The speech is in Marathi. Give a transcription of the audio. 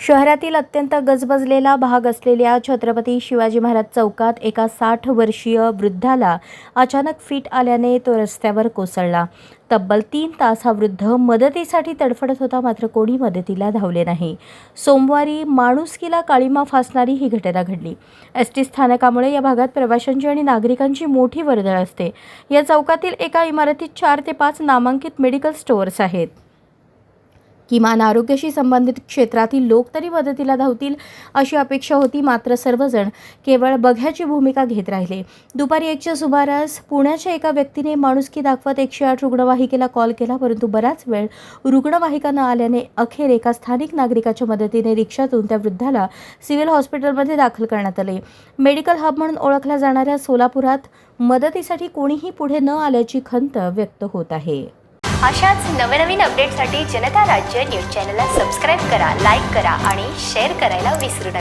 शहरातील अत्यंत गजबजलेला भाग असलेल्या छत्रपती शिवाजी महाराज चौकात एका 60 वर्षीय वृद्धाला अचानक फिट आल्याने तो रस्त्यावर कोसळला। तब्बल 3 तास हा वृद्ध मदतीसाठी तडफडत होता, मात्र कोणी मदतीला धावले नाही। सोमवारी माणुसकीला काळीमा फासणारी ही घटना घडली। एसटी स्थानकामुळे या भागात प्रवाशांची आणि नागरिकांची मोठी वर्दळ असते। या चौकातील एका इमारतीत 4 ते 5 नामांकित मेडिकल स्टोअर्स आहेत। किमान आरोग्याशी संबंधित क्षेत्रातील लोक तरी मदतीला धावतील अशी अपेक्षा होती, मात्र सर्वजण केवळ बघ्याची भूमिका घेत राहिले। दुपारी 1च्या सुमारास पुण्याच्या एका व्यक्तीने माणुसकी दाखवत 108 रुग्णवाहिकेला कॉल केला, परंतु बराच वेळ रुग्णवाहिका न आल्याने अखेर एका स्थानिक नागरिकाच्या मदतीने रिक्षातून त्या वृद्धाला सिव्हिल हॉस्पिटलमध्ये दाखल करण्यात आले। मेडिकल हब म्हणून ओळखल्या जाणाऱ्या सोलापुरात मदतीसाठी कोणीही पुढे न आल्याची खंत व्यक्त होत आहे। अशाच नवनवीन अपडेटसाठी जनता राज्य न्यूज चॅनलला सबस्क्राईब करा, लाईक करा आणि शेअर करायला विसरू नका।